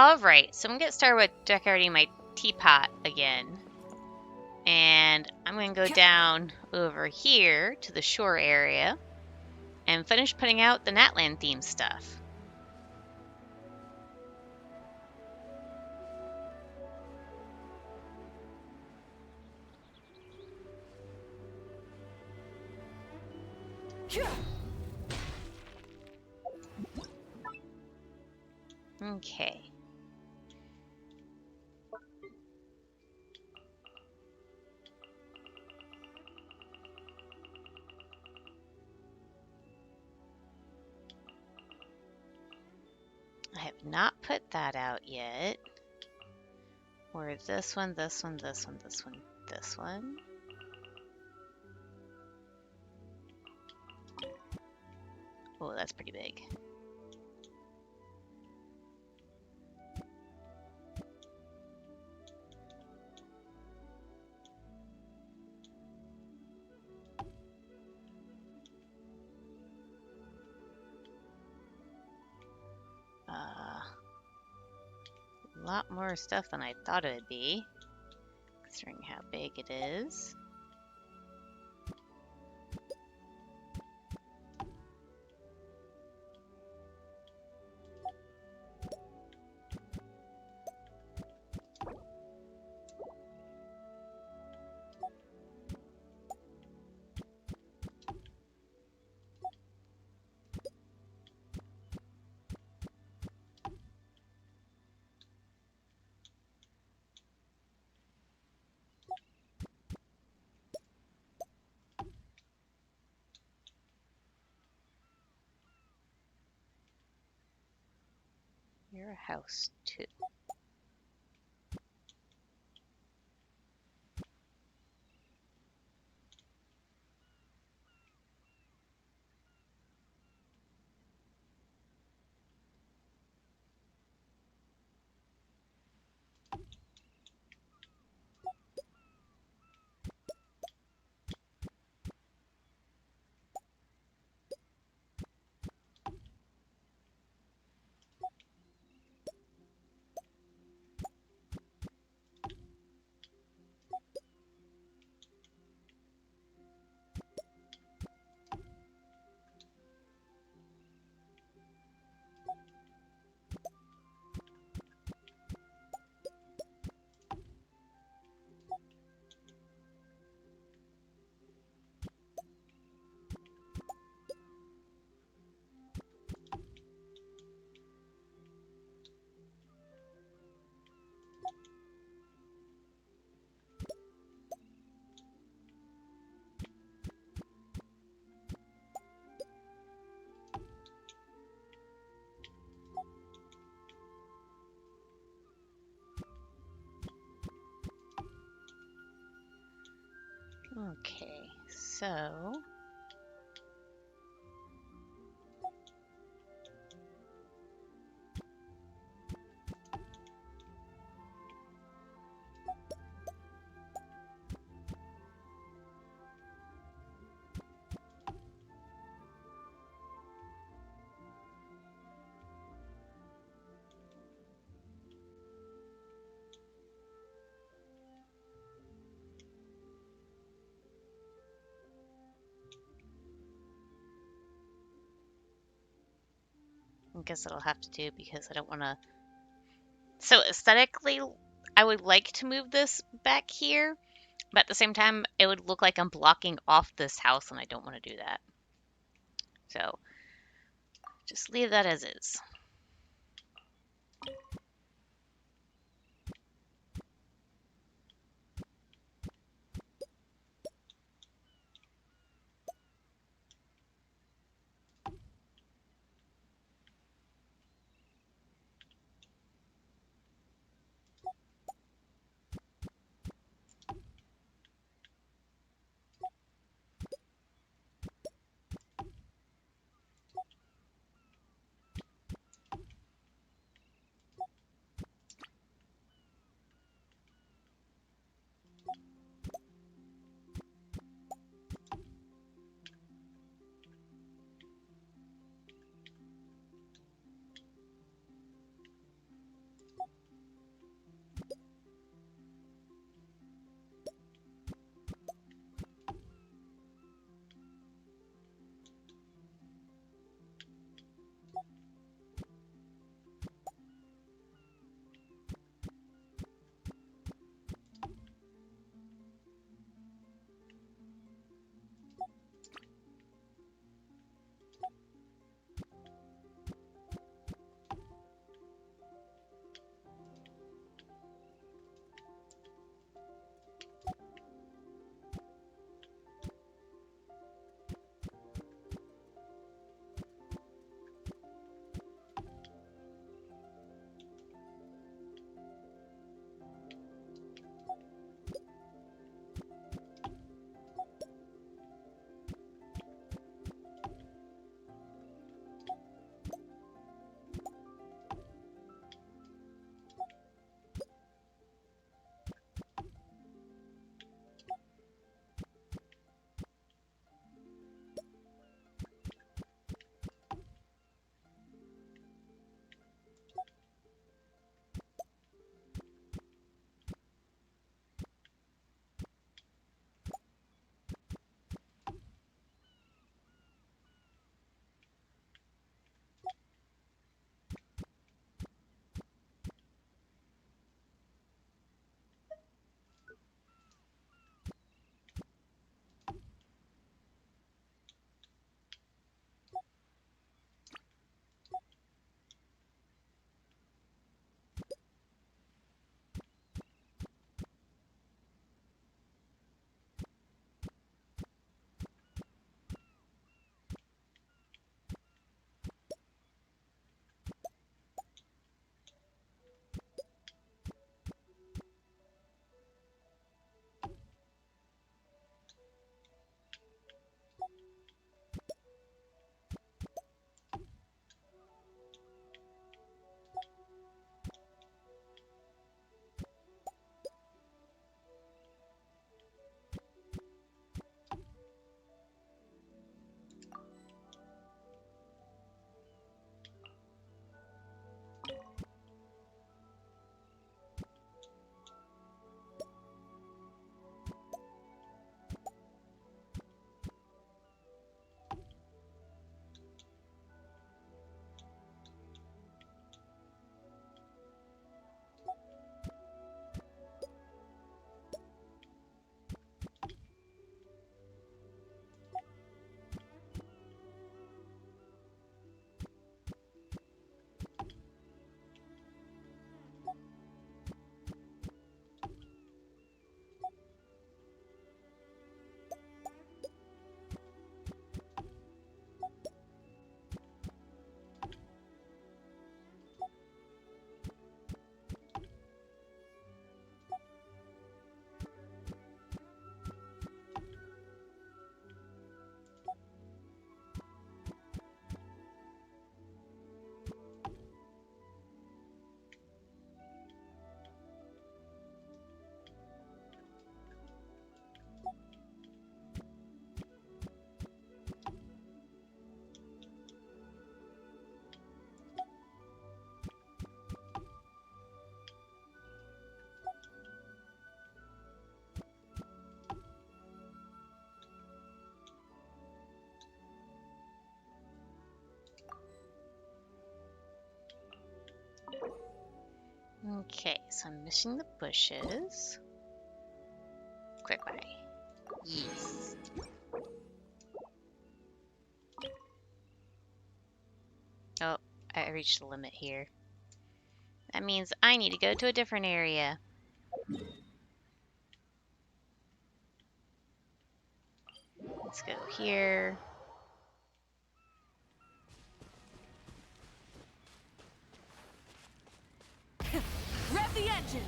Alright, so I'm going to get started with decorating my teapot again. And I'm going to go down over here to the shore area and finish putting out the Natland theme stuff. Okay. I have not put that out yet. Or this one, this one, this one, this one, this one. Oh, that's pretty big. A lot more stuff than I thought it would be, considering how big it is. You're a house, too. Okay, so I guess it'll have to do because I don't want to. So aesthetically, I would like to move this back here, but at the same time, it would look like I'm blocking off this house, and I don't want to do that. So just leave that as is. Okay, so I'm missing the bushes. Quick way. Yes. Oh, I reached the limit here. That means I need to go to a different area. Let's go here. Rev the engines!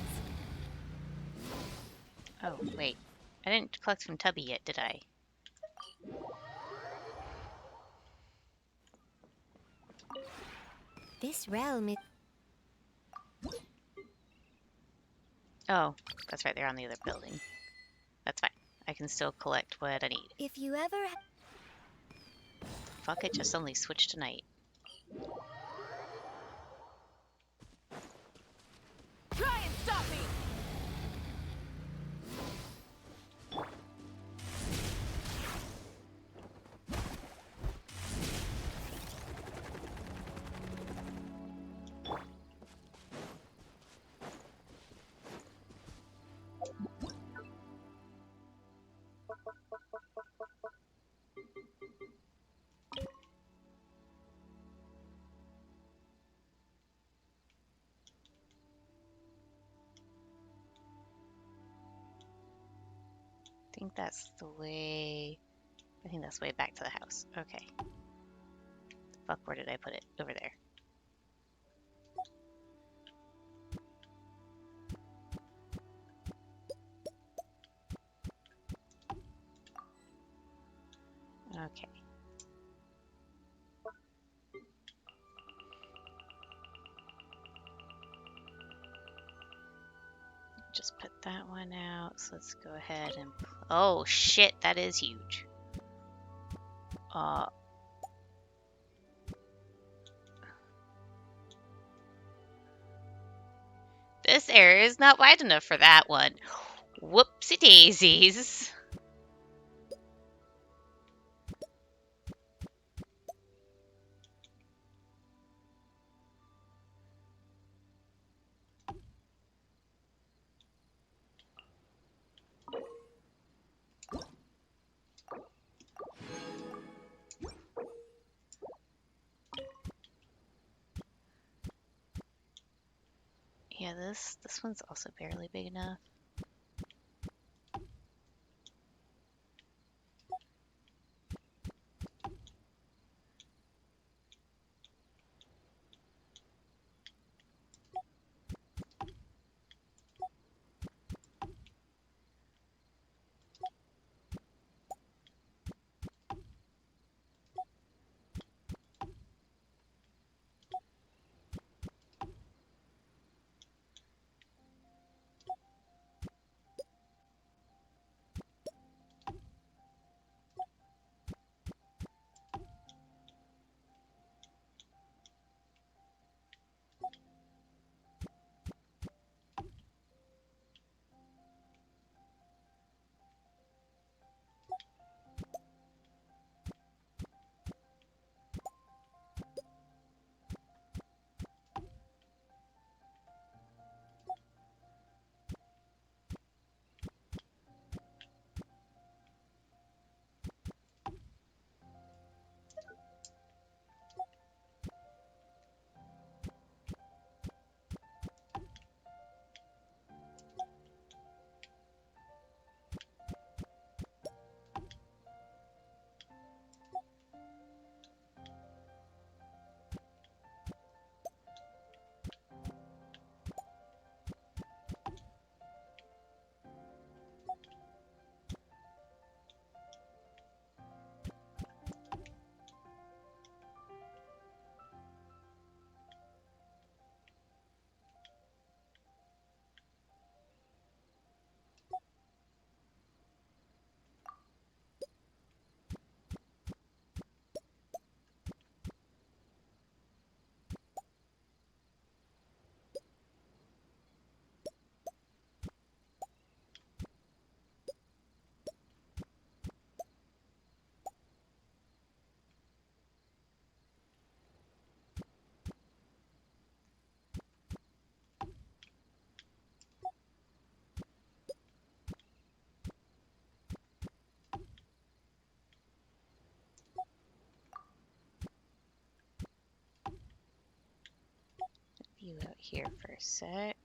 Oh, wait. I didn't collect from Tubby yet, did I? This realm is... Oh, that's right there on the other building. That's fine. I can still collect what I need. If you ever... Fuck it, just only switch to night. Try and stop me! I think that's the way... I think that's the way back to the house. Okay. Fuck, where did I put it? Over there. Okay. Just put that one out. So let's go ahead and... Oh, shit, that is huge. This area is not wide enough for that one. Whoopsie daisies. Yeah, this one's also barely big enough. you out here for a sec.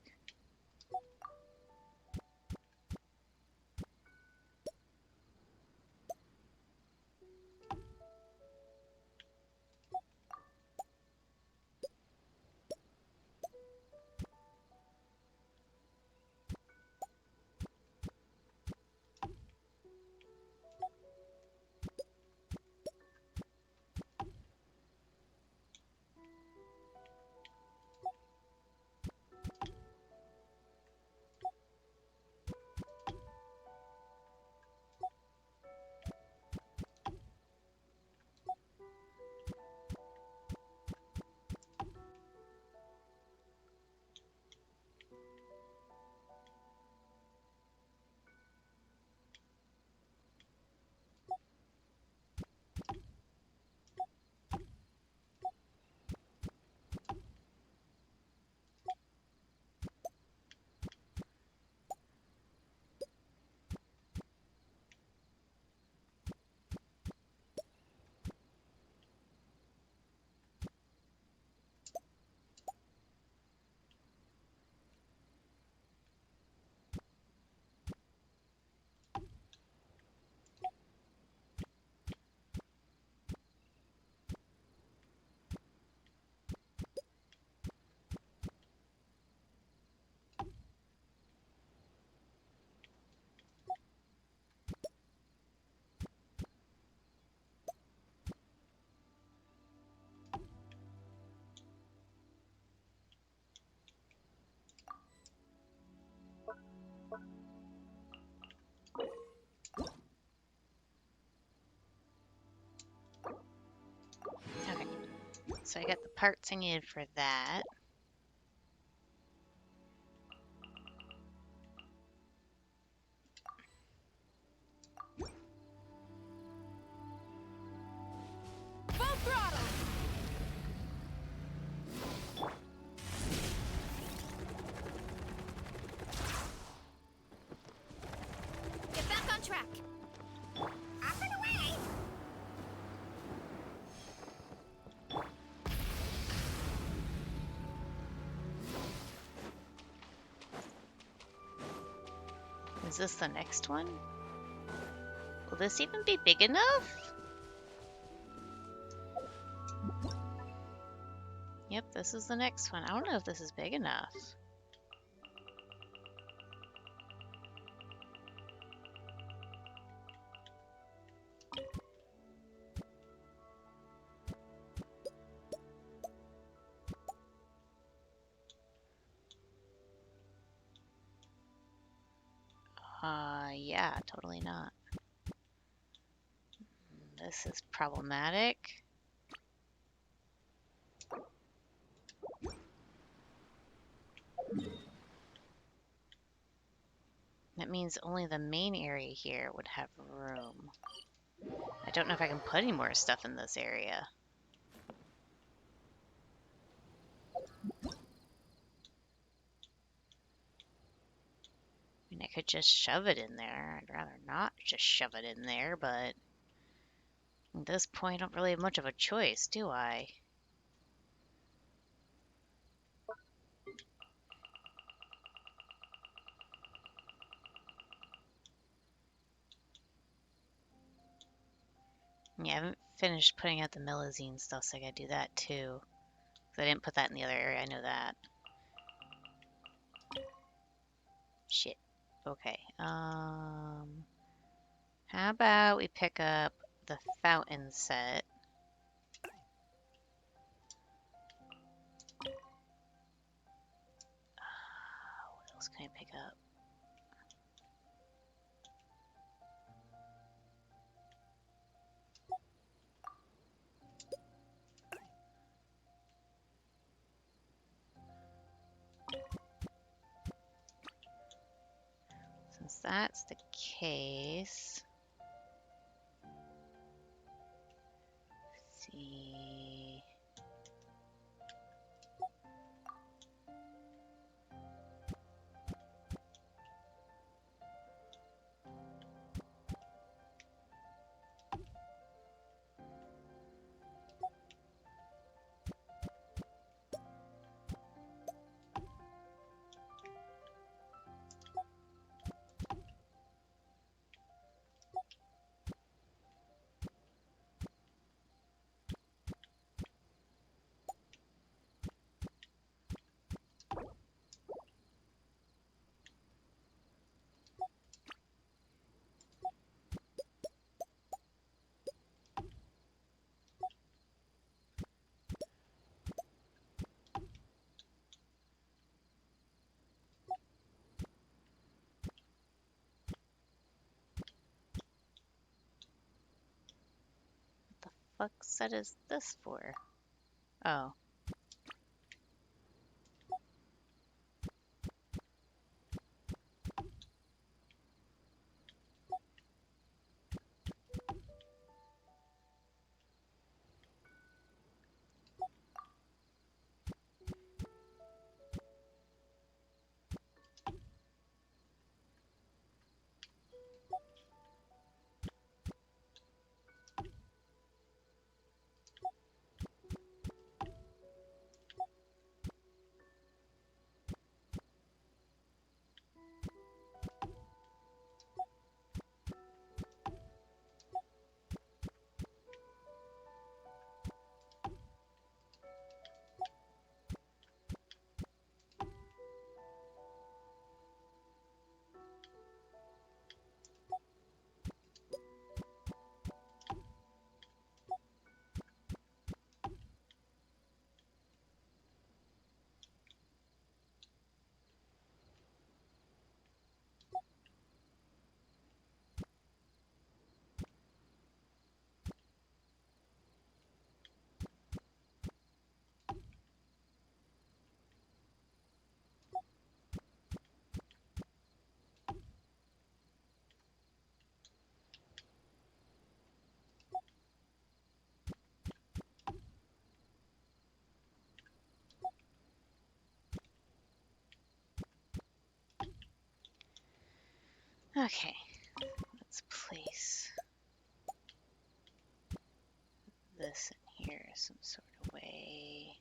Okay, so I got the parts I needed for that. Full throttle! Get back on track! Up and away! Is this the next one? Will this even be big enough? Yep, this is the next one. I don't know if this is big enough. Yeah, totally not. This is problematic. That means only the main area here would have room. I don't know if I can put any more stuff in this area. I mean, I could just shove it in there. I'd rather not just shove it in there, but at this point, I don't really have much of a choice, do I? Yeah, I haven't finished putting out the Millazine stuff, so I gotta do that too. 'Cause I didn't put that in the other area, I know that. Shit. Okay, how about we pick up the fountain set? What else can I pick up? Since that's the case, let's see. fuck set is this for? Oh. Okay. Let's place this in here some sort of way.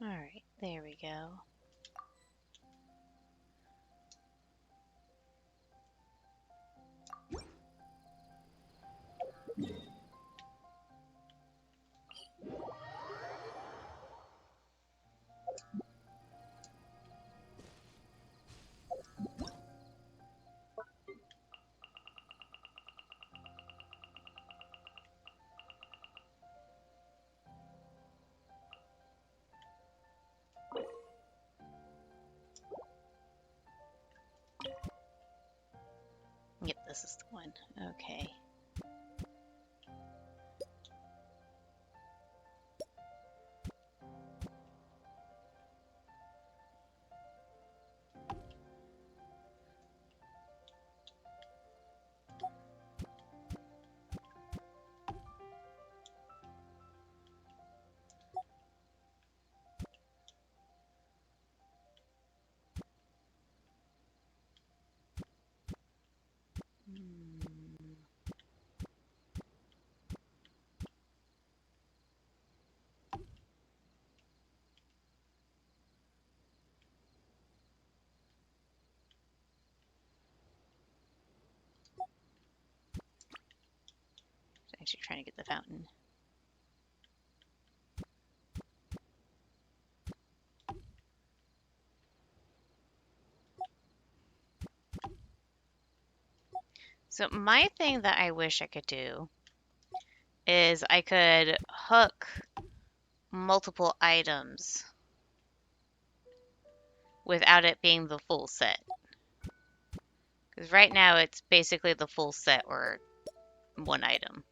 Alright, there we go. Yep, this is the one. Okay. Actually, trying to get the fountain. So my thing that I wish I could do is I could hook multiple items without it being the full set. Because right now it's basically the full set or one item.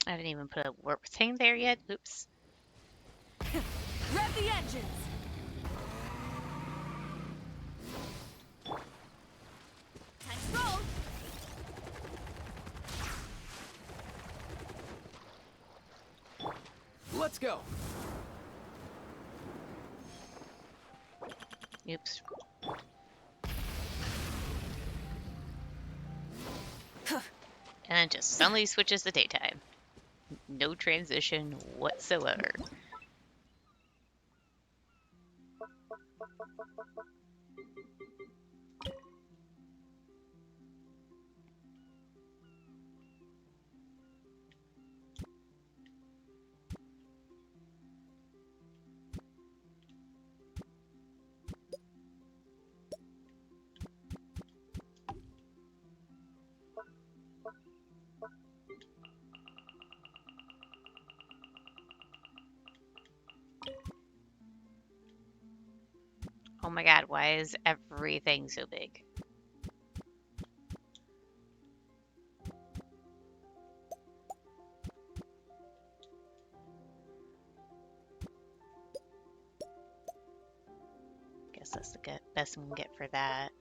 I didn't even put a warp thing there yet. Oops. Rev the engines! Time to roll! Let's go. Oops. And it just suddenly switches to daytime. No transition whatsoever. Oh my god, why is everything so big? Guess that's the best we can get for that.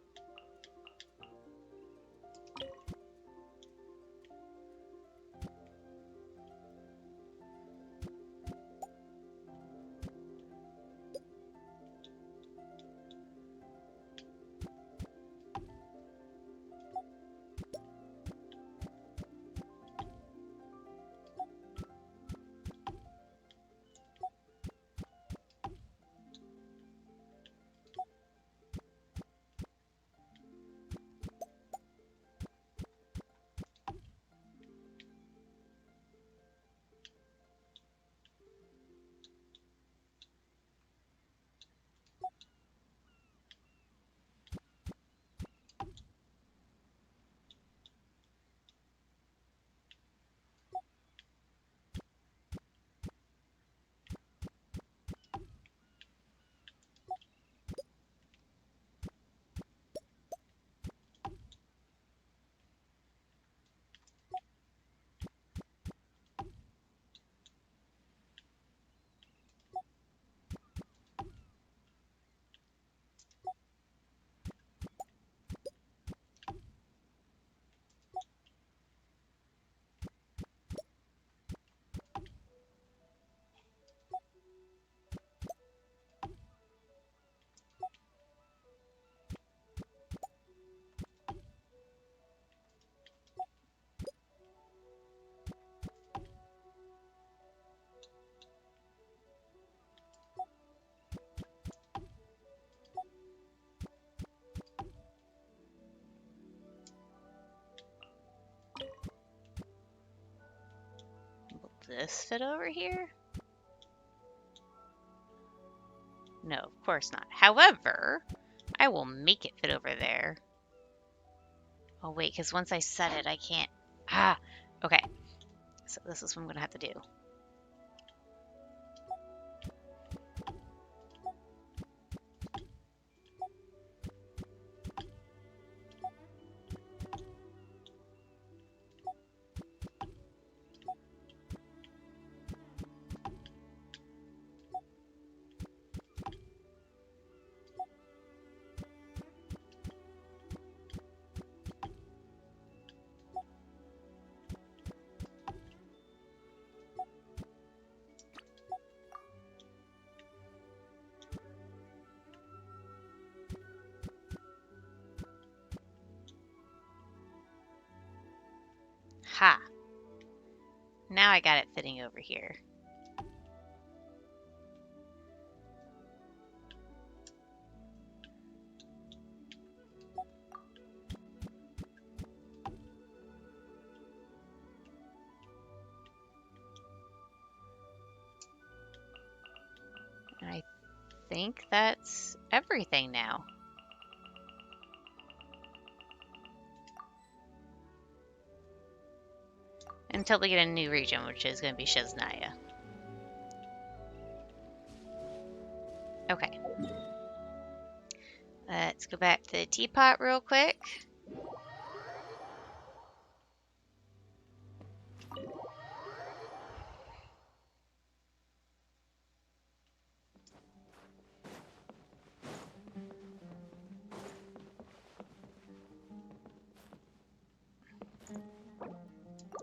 Will this fit over here? No, of course not. However, I will make it fit over there. Oh wait, because once I set it, I can't. Ah, okay. So this is what I'm gonna have to do. Ha! Now I got it fitting over here. And I think that's everything now. Until we get a new region, which is going to be Shiznaya. Okay. Let's go back to the teapot real quick.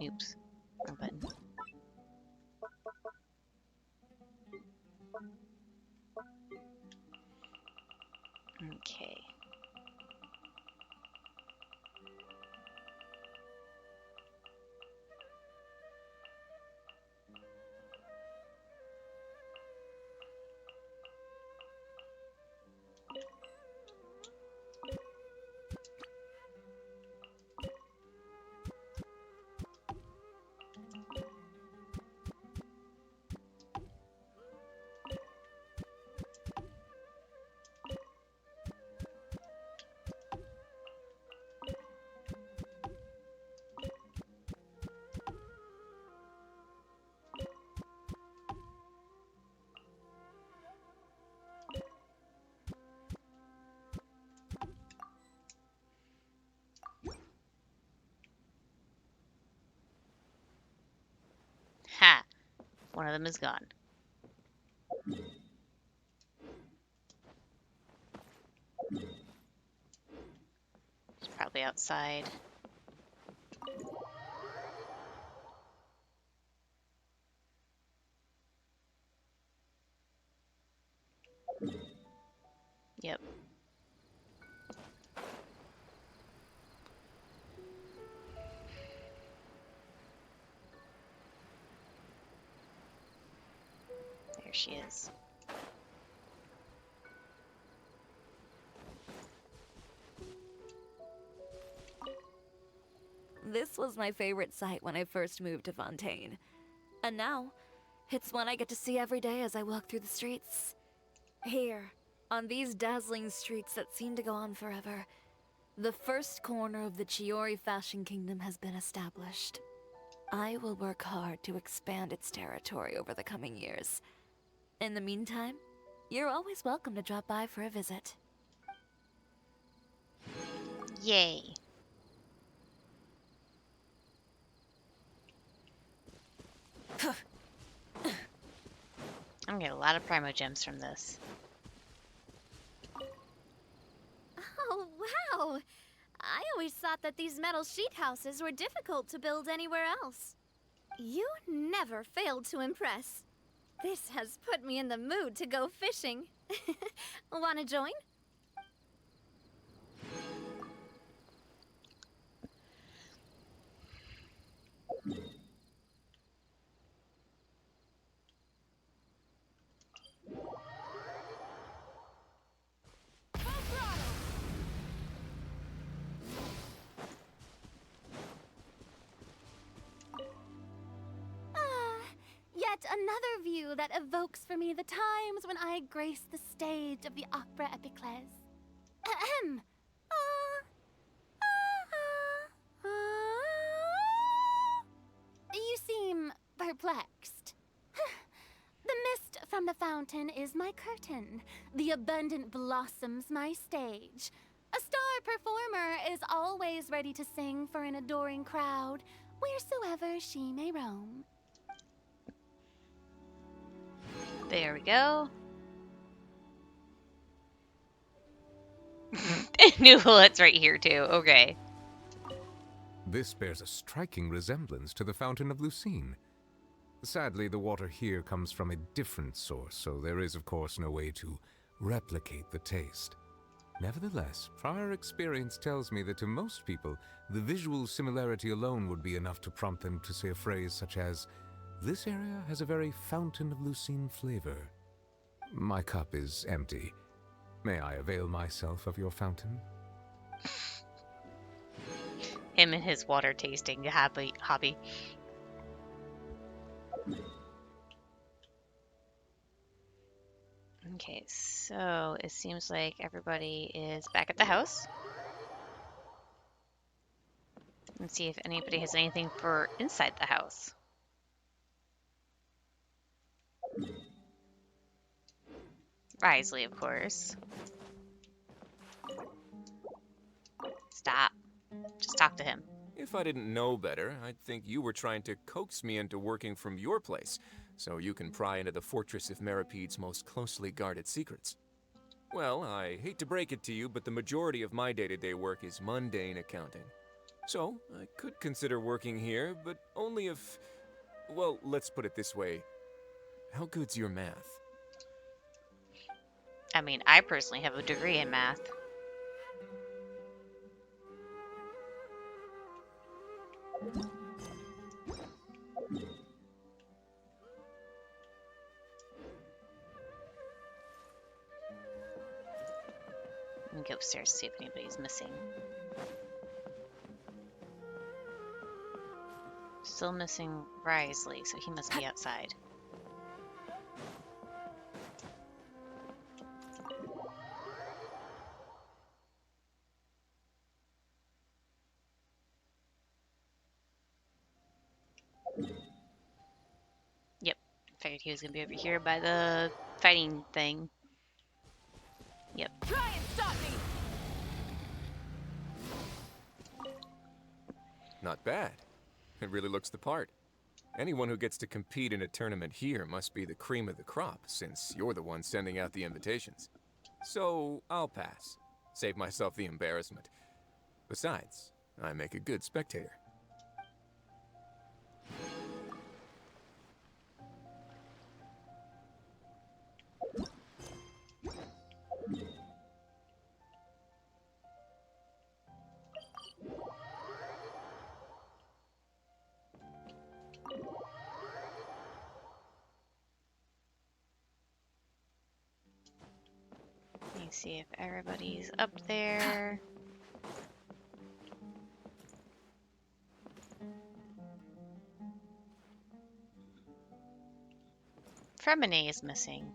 Oops. Wrong button. Okay. One of them is gone. It's probably outside. Yep. There she is. This was my favorite site when I first moved to Fontaine. And now, it's one I get to see every day as I walk through the streets. Here, on these dazzling streets that seem to go on forever, the first corner of the Chiori fashion kingdom has been established. I will work hard to expand its territory over the coming years. In the meantime, you're always welcome to drop by for a visit. Yay. I'm gonna get a lot of Primo Gems from this. Oh, wow! I always thought that these metal sheet houses were difficult to build anywhere else. You never failed to impress. This has put me in the mood to go fishing. Wanna join? Yet another view that evokes for me the times when I graced the stage of the Opera Epiclese. Ahem. You seem perplexed. The mist from the fountain is my curtain. The abundant blossoms my stage. A star performer is always ready to sing for an adoring crowd, wheresoever she may roam. There we go. New Hullet's right here too. Okay. This bears a striking resemblance to the Fountain of Lucine. Sadly, the water here comes from a different source, so there is, of course, no way to replicate the taste. Nevertheless, prior experience tells me that to most people, the visual similarity alone would be enough to prompt them to say a phrase such as, "This area has a very Fountain of Lucine flavor." My cup is empty. May I avail myself of your fountain? Him and his water tasting hobby. Okay, so it seems like everybody is back at the house. Let's see if anybody has anything for inside the house. Risley, of course. Stop. Just talk to him. If I didn't know better, I'd think you were trying to coax me into working from your place, so you can pry into the Fortress of Meripede's most closely guarded secrets. Well, I hate to break it to you, but the majority of my day-to-day work is mundane accounting. So, I could consider working here, but only if... Well, let's put it this way. How good's your math? I mean, I personally have a degree in math. Let me go upstairs to see if anybody's missing. Still missing Risley, so he must be outside. Yep, figured he was gonna be over here by the fighting thing. Yep. Try and stop me! Not bad. It really looks the part. Anyone who gets to compete in a tournament here must be the cream of the crop, since you're the one sending out the invitations. So, I'll pass. Save myself the embarrassment. Besides, I make a good spectator. Let me see if everybody's up there. Fremine is missing.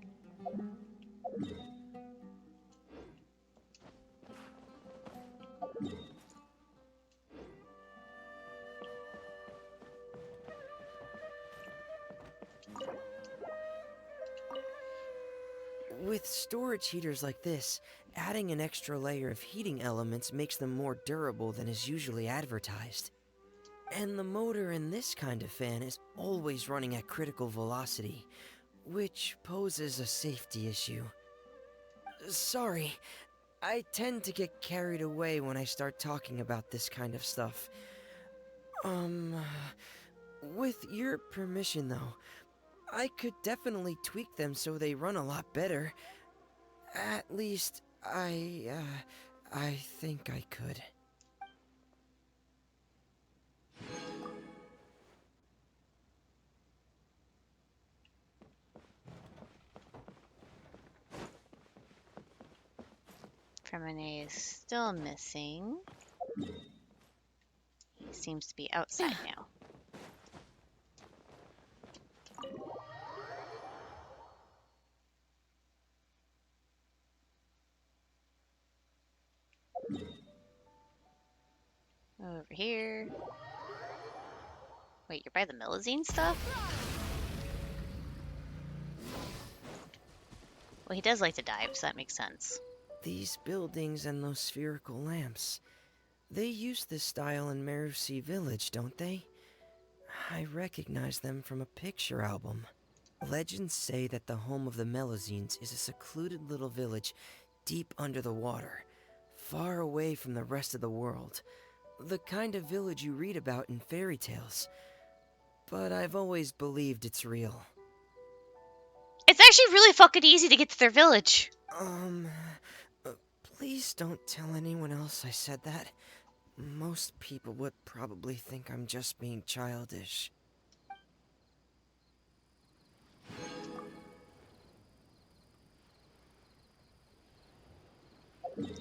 With storage heaters like this, adding an extra layer of heating elements makes them more durable than is usually advertised. And the motor in this kind of fan is always running at critical velocity, which poses a safety issue. Sorry, I tend to get carried away when I start talking about this kind of stuff. With your permission though, I could definitely tweak them so they run a lot better. At least, I think I could. Fremine is still missing. He seems to be outside now. Over here. Wait, you're by the Milazine stuff? Well, he does like to dive, so that makes sense. These buildings and those spherical lamps, they use this style in Merusi Village, don't they? I recognize them from a picture album. Legends say that the home of the Melazines is a secluded little village deep under the water, far away from the rest of the world. The kind of village you read about in fairy tales. But I've always believed it's real. It's actually really fucking easy to get to their village. Please don't tell anyone else I said that. Most people would probably think I'm just being childish.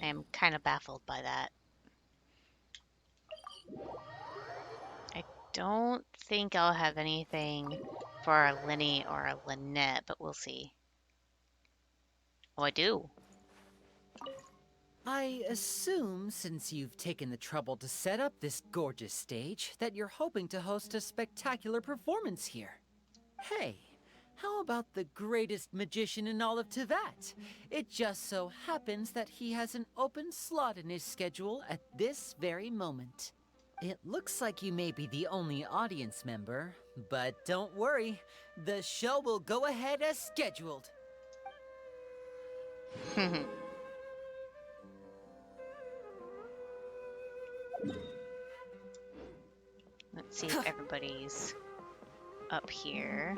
I am kind of baffled by that. I don't think I'll have anything for our Lenny or our Lynette, but we'll see. Oh, I do. I assume, since you've taken the trouble to set up this gorgeous stage, that you're hoping to host a spectacular performance here. Hey, how about the greatest magician in all of Tevat? It just so happens that he has an open slot in his schedule at this very moment. It looks like you may be the only audience member, but don't worry, the show will go ahead as scheduled. Let's see if everybody's up here.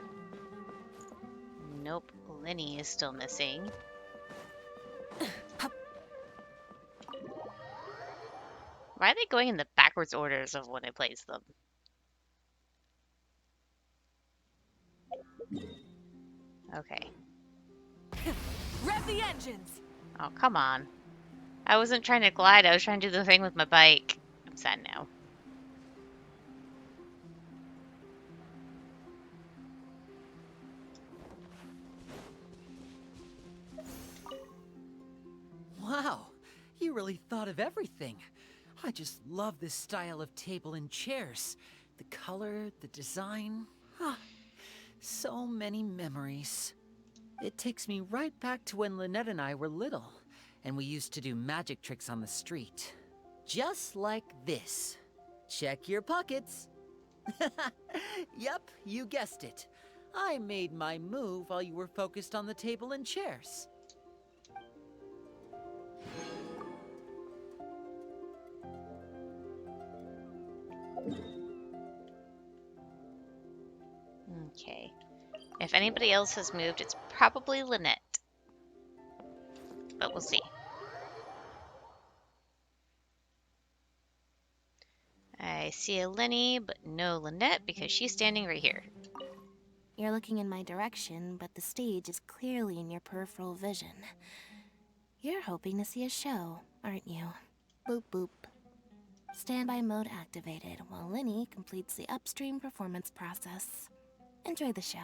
Nope, Lenny is still missing. Why are they going in the backwards orders of when I place them? Okay. Rev the engines! Oh, come on. I wasn't trying to glide, I was trying to do the thing with my bike. I'm sad now. Wow, you really thought of everything. I just love this style of table and chairs. The color, the design. So many memories. It takes me right back to when Lynette and I were little, and we used to do magic tricks on the street. Just like this. Check your pockets. Yep, you guessed it. I made my move while you were focused on the table and chairs. Okay. If anybody else has moved, it's probably Lynette. But we'll see. I see a Lenny, but no Lynette because she's standing right here. You're looking in my direction, but the stage is clearly in your peripheral vision. You're hoping to see a show, aren't you? Boop boop. Standby mode activated while Linny completes the upstream performance process. Enjoy the show.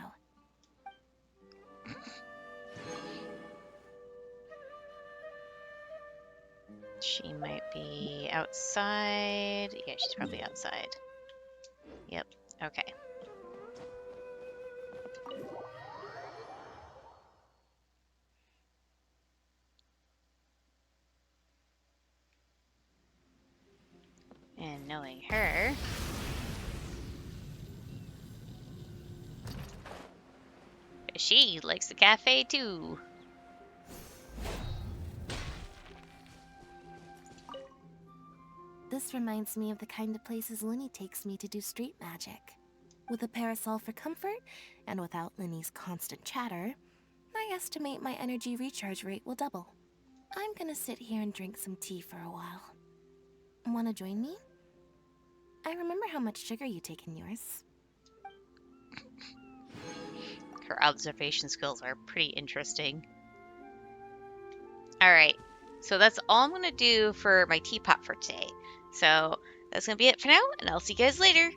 She might be outside. Yeah, she's probably outside. Yep. Okay. And knowing her, she likes the cafe too. This reminds me of the kind of places Linny takes me to do street magic. With a parasol for comfort, and without Linny's constant chatter, I estimate my energy recharge rate will double. I'm gonna sit here and drink some tea for a while. Wanna join me? I remember how much sugar you take in yours. Her observation skills are pretty interesting. Alright, so that's all I'm going to do for my teapot for today. So that's going to be it for now, and I'll see you guys later.